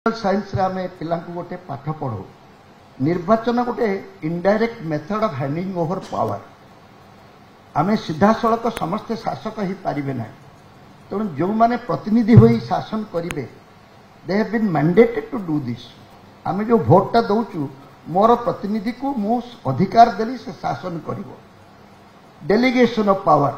science रे आमे पिलांकु गोटे पाठ पढ़ो निर्वाचन गोटे indirect method of handing over power आमे सीधा सड़क समस्ते शासक ही पारिबे ना तेणु जो माने प्रतिनिधि होई शासन करिवे they have been mandated to do this आमे जो भोटटा दउचु मोर प्रतिनिधि को मु अधिकार देली से शासन करिवो डेलीगेशन ऑफ पावर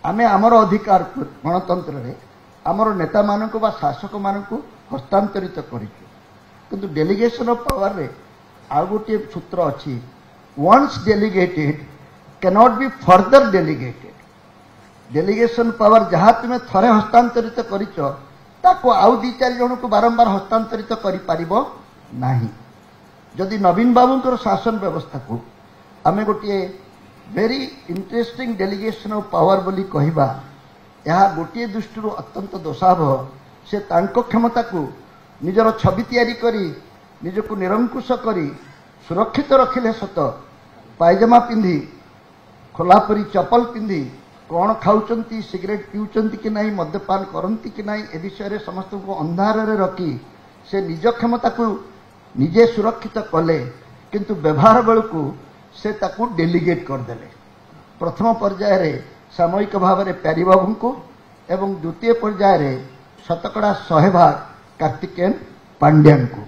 आमे हमर अधिकार गणतंत्र रे हमर नेता मानक बा शासक मानक हस्तांतरित करिछु किंतु डेलीगेशन ऑफ पावर रे आ गोटे सूत्र अछि once delegated cannot be further delegated delegation power जहाँ तुम थरे हस्तांतरित करिछ ताको आउ दी चार जन को बारंबार हस्तांतरित करि पारिबो नाही जदि नवीन बाबूंकर शासन व्यवस्था को आमे गोटे very interesting delegation of power बोली कहिबा यह गोटे दृष्टि अत्यंत दोषावह से तांको क्षमता को निजर छवि तैयारी करी निजको निरंकुश करी सुरक्षित रखिले सत पायजामा पिंधि खोलापरी चपल पिंधि कौन खाऊचंती सिगरेट पिउचंती कि नहीं मद्यपान करंती कि नहीं ए विषय समस्त को अंधार रे रखी से निज क्षमता को निजे सुरक्षित कले किंतु व्यवहार बेलू से ताकू डेलीगेट करदेले प्रथम पर्याय रे सामयिक भाव में प्यारी बाबू को एवं द्वितीय पर्याय रे शतकड़ा 100 भाग कार्तिकेयन पांड्यान को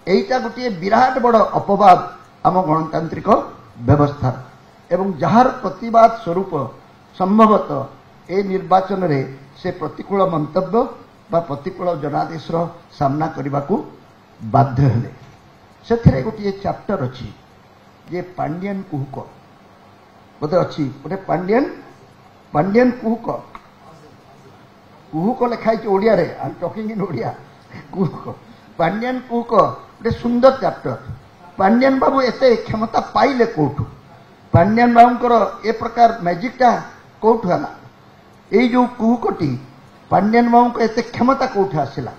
एटा गोटे विराट बड़ अपवाद आम गणतांत्रिक व्यवस्था एवं जार प्रतिवाद स्वरूप संभवतः ए निर्वाचन रे से प्रतिकूल मंतव्य बा प्रतिकूल जनादेश सामना करने को बाध्य हेले से गोटे चैप्टर अच्छी जे पांड्यान कुहुक बोधे अच्छी गोटे पांड्यान कुहुक कुहुक लिखाई ओडिया रे I am talking in Odia कुहुक पांड्यान कुहुक गोटे सुंदर चैप्टर पांड्यान बाबू एते क्षमता पाइले कोठु पांड्यान बाबूंकर ए प्रकार मैजिकटा कोठु हला ए जो कुहुकटी पांड्यान बाबू को एते क्षमता कोठु आसिला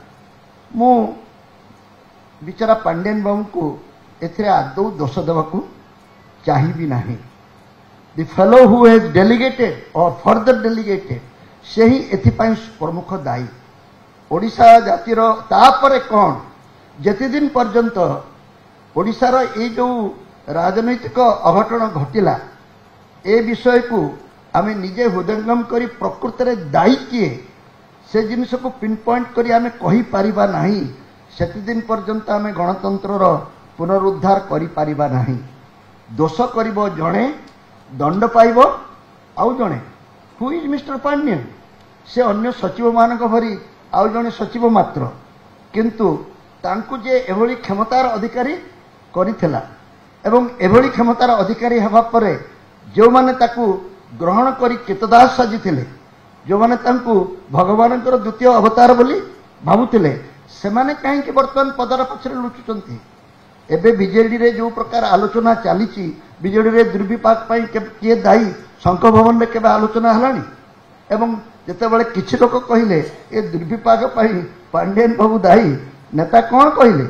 मु बिचारा पांड्यान बाबू को एथिरे आदौ दोष देवाकू चाहिबी नाही the fellow who has delegated और फर्दर डेलीगेटेड से ही एथिपाई प्रमुख दायी ओडिशा जातिर तापरे कौन जेते दिन पर्यंत ओडिशार ये जो राजनैतिक अघटन घटिला ए विषय को आमे निजे हृदयंगम करी प्रकृत रे दायी किए से जिनिस को पिन पॉइंट करी आमे कहि पारिबा नाही सेति दिन पर्यंत आमे गणतंत्र पुनरुद्धार करि पारिबा नाही दोष करिबो जणे दंड पाइबो आउ जणे हु इज मिस्टर पांड्यान से अन्य सचिव मानक भरी आउ जणे सचिव मात्र किंतु तांकु जे एभली क्षमतार अधिकारी करिथिला एवं एभली क्षमतार अधिकारी हेबा परे जो माने ताकू ग्रहण करी केतदास साजिथिले जो माने तांकु भगवानकर द्वितीय अवतार बोली भाबुथिले सेमाने काहे कि वर्तमान पदर पछरे लुचुचंती एबे बीजेडी रे जो प्रकार आलोचना चलीची बीजेडी रे दुर्विपाक पई किए दायी शंख भवन में केबे आलोचना हलानी एवं जेतेबेले किछि लोक कहिले ए दुर्विपाक पई पांड्यान बाबू दायी नेता कौन कहले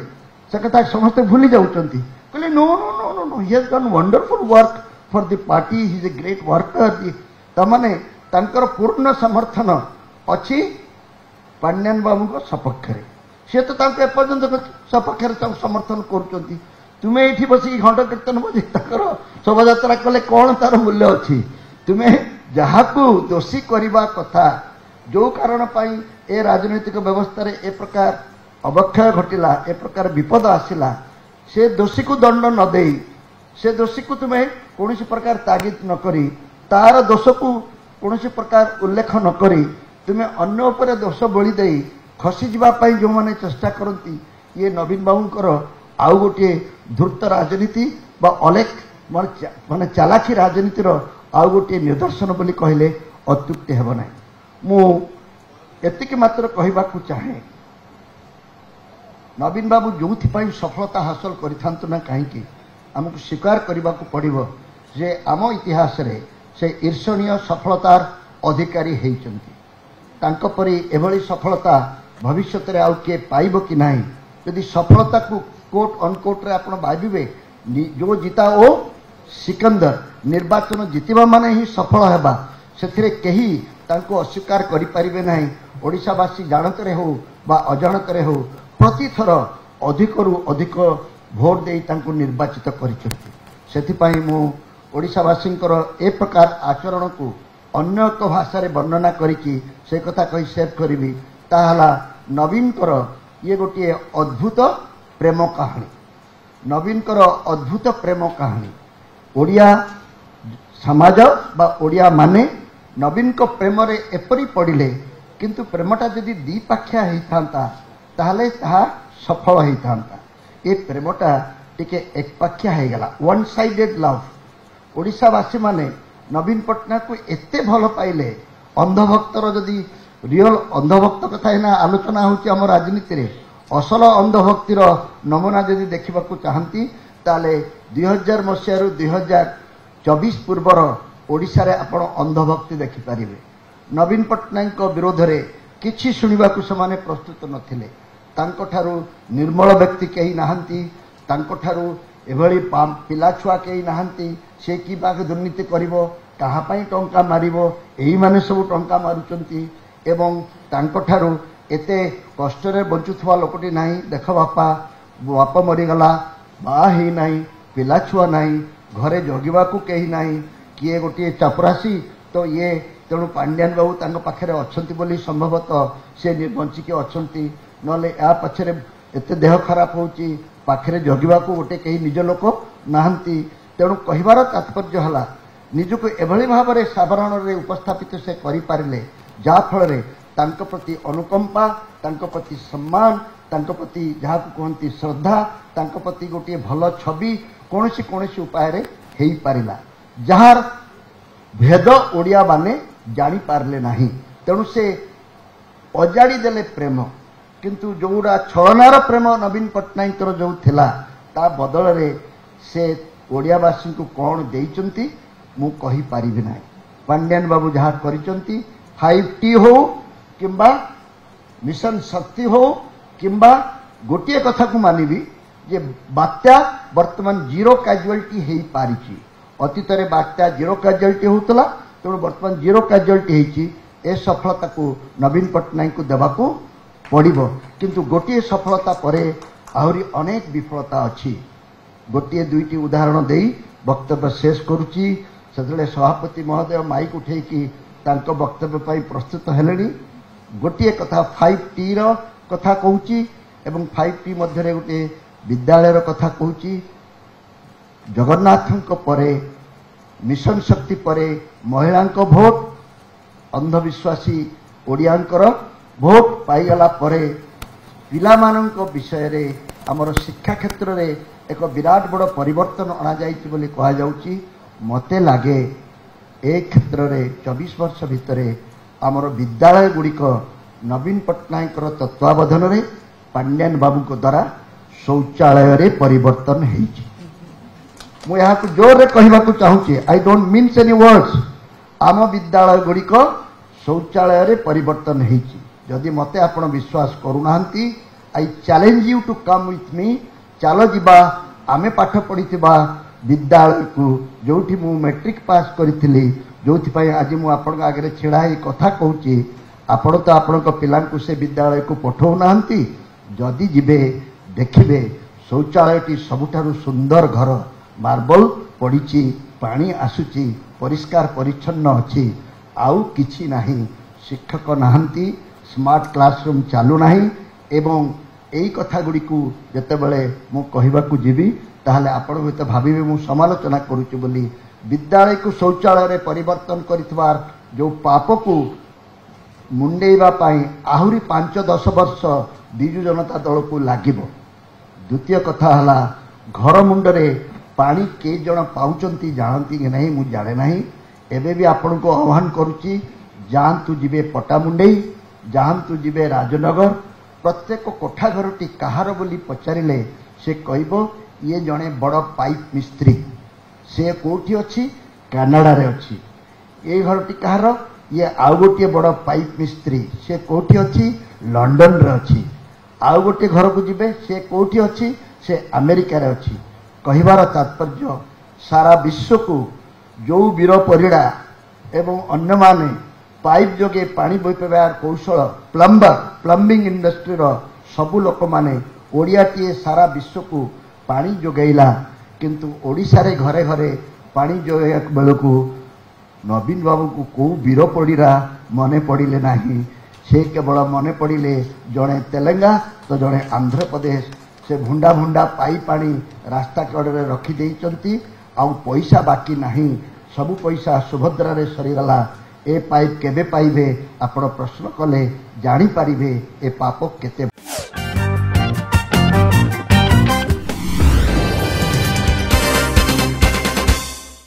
से कथा समस्त भूली जाउचंती कहले no no no no no he has done wonderful work for the party he is a great worker तमाने तांकर पूर्ण समर्थन अछि पांड्यान बाबू को सपक्ष रे से तो तांको एपर्यंत सपक्ष रे समर्थन करूचंती तुमे एठी बसी घंटा कीर्तन बजे ताकर शोभा यात्रा कले कौन तार मूल्य अच्छी तुमे जहाकू दोषी करवा कथा जो कारण पाई ए राजनैतिक व्यवस्था रे ए प्रकार अवक्षय घटिला ए प्रकार विपद आसिला से दोषी को दंड न देई से दोषी को तुमे कौन प्रकार तागिद न करी तार दोष को कौन प्रकार उल्लेख न करी तुमे अन्य उपरे दोष बोली देई खसी जीवा पाई जो माने चेष्टा करती ये नवीन बाबूंकर आउ गोटे धूर्त राजनीति बा अलेख माने चालाकी राजनीतिर आउ गोटे निदर्शन बोली कहले अत्युक्ति हेब ना मु एतिक मात्र कहबाकू चाहे नवीन बाबू जो सफलता हासिल करिथांतु ना कहीं आमको स्वीकार करने को पड़ो जे आम इतिहास रे से ईर्षणीय सफलतार अधिकारी होइचंती तांको परी एभली सफलता भविष्य में आउ किए पाइब कि नहीं यदि सफलता को कोट अनकोट रे आपण भाविबे जो जीता ओ सिकंदर निर्वाचन जीतिबा माने ही सफल हेबा सेथिरे केही तांको अस्वीकार करि परिबे नाही ओडिशावासी जानतरे हो बा अजाणतरे हो प्रतिथर अधिकरू अधिक भोट दे निर्वाचित करिसेथिपाई मु ओडिशावासींकर ए प्रकार आचरण को अन्य एक भाषा वर्णना करिकी से कथा कही शेयर करी ताहला नवीनकर ये गोटे अद्भुत प्रेम कहानी नवीनकर अद्भुत प्रेम कहानी ओडिया समाज बा ओडिया माने नवीन को प्रेम रे एपरी पड़िले किंतु प्रेमटा जदि द्विपाक्षिया होता ताहले ताहा सफल होता ये प्रेमटा टिके एकपाक्षिया हो गला वन साइडेड लव ओडिशावासी माने नवीन पट्टनायक को एते भल पाइले अंधभक्तर जदि रियल अंधभक्त कथा ना आलोचना होची हम राजनीति रे असल अंधभक्तिर नमूना जदि देखा चाहती ताले 2000 मसीह 2024 पूर्वर ओडिशा रे आपण अंधभक्ति देखिपारे नवीन पट्टनायक विरोध रे किछि शुणिबाकू समाने प्रस्तुत नथिले तांको ठारू निर्मल व्यक्ति कहीं नाहंती तांको ठारू एभली पिला छुआ कहीं नाहंती से कि बाग दुर्नीति करिवो कहा पई टंका मारिवो एही माने सब टंका मारुचंती एवं तांको ठारू एते कष्ट रे बंचुथवा लोकटी नाही देख बापा बापा मरीगला बा ही नाही पिला छुआ नाही घरे जगिबाकू कहीं नाही किए गोटे चापरासी तो ये तेणु पांड्यान बाबू तांको पाखरे अछंती बोली संभवतः से बंचिके अछंती नले या पछरे एते देह खराब होची पाखरे जगिबाकू गोटे कहीं निज लोक नाहंती तेणु कहिबार तात्पर्य हला निजको एभली भाबरे साधारण रे उपस्थापित से करि पारिले जा फल रे तांको प्रति अनुकंपा तांको प्रति सम्मान तांको प्रति जहाँ कहती श्रद्धा तांको प्रति गोटे भल छवि कौनसी कौनसी उपाय रे हेई पारिला जार भेद ओडिया माने जानी पारले नाही तेणु से अजाड़ी देले प्रेम किंतु जोड़ा छलनार प्रेम नवीन पट्टनायक जो थिला ता बदल रे से ओडियावासी को कौन देइचंती मु कहि पारिबि नाही पांड्यान बाबू जहाँ करिचंती 5T हो किंबा मिशन शक्ति हो किंबा गोटे कथा को मानिबी जे बात्या वर्तमान जीरो कैजुअलिटी हेई पारिची अतीत रे बात्या जीरो कैजुअलिटी होतला तेणु वर्तमान जीरो कैजुअलिटी हेची ए सफलता को नवीन पट्टनायक को देबाकू पड़िबो किंतु गोटे सफलता परे आहुरी अनेक विफलता अछि गोटे दुईटी उदाहरण देई वक्तव्य शेष करूची सेतले सभापति महोदय माइक उठेकी तांको वक्तव्य पाई प्रस्तुत हेलेनी गोटे कथा 5T रो कथा कहूची एवं 5T मध्य रे गोटे विद्यालय रो कथा कहूची जगन्नाथଙ୍କ परे मिशन शक्ति परे महिलांको भोट अंधविश्वासी ओडियांकर भोट पाईगला परे पिलामानंको विषय रे हमर शिक्षा क्षेत्र रे एक विराट बड़ परिवर्तन अना जाइछि बोली कहा जाउछि मते लागे ए क्षेत्र रे 24 वर्ष भितरे आमर विद्यालय गुड़िक नवीन पट्टनायक तत्वावधान रे पांड्यान बाबू को द्वारा शौचालय रे परिवर्तन हेछि मु यहाँ को जोर रे कहबाकू चाहूची I don't means any words आम विद्यालय गुड़िक शौचालय रे परिवर्तन हेछि जदि मते आपण विश्वास करूनांती I challenge you to come with me चलो जीवा आमे पाठ पढ़िथिबा विद्यालय को जोठी मु मैट्रिक पास करिथिली जोथि पई आज मु आपण आगे छिड़ा ही कथा कहूची आपण तो आपण पिला से विद्यालय को पठौ नांती जदि जिबे देखिबे शौचालयटी सबुठारु सुंदर घर मार्बल पड़ीची पानी आसुची परिष्कार परिच्छन्न अच्छी आउ किछि नाही शिक्षक नाहंती स्मार्ट क्लासरूम चालू नाही एवं एई कथा गुडी को जतेबेले मु कहिबाकू जीवी ताहले आपण होते भाबिबे मु समालोचना करूची बोली विद्यालय को शौचालय रे परिवर्तन करितबार जो पाप को मुंडेइबा पाई आहुरी 5-10 वर्ष बिजु जनता दल को लागिबो द्वितीय कथा हला घर मुंडरे पानी के जन पाउचंती जानती कि नहीं मु जाने नहीं एबे भी आपण को आह्वान करूची जानतु जिबे पटामुंडेई जानतु जिबे राजनगर प्रत्येक कोठा घरटी कहार बोली पचारिले से कहबो ये जने बड़ पाइप मिस्त्री से कोठी अछि कनाडा रे अछि ए घरटी कहार ये आउ गोटे बड़ पाइप मिस्त्री से कोठी अछि लंडन रे अछि आउ गोटे घर को जिबे से कोठी अछि से अमेरिका रे अछि कहिबार तात्पर्य सारा विश्व को जो वीर परिड़ा एवं अन्य माने पाइप जोगे पानी बोई पाइबार कौशल प्लम्बिंग इंडस्ट्री रो सबु लोक माने ओडियाटीए सारा विश्व को पानी जोगैला किंतु ओडिशा रे घरे घरे पानी जोगैया बेलू नवीन बाबू को कौ वीर पड़ा मने पड़े ना से केवल मने पड़े जड़े तेलेंगा तो जड़े आंध्र प्रदेश से भुंडा भुंडा पाई पानी रास्ता कड़े रखिदे आउ पैसा बाकी नहीं सबु पैसा सुभद्रा रे सरीगला ए पाइप केबे पाइबे आपण प्रश्न कले जानी पारिबे ए पाप केते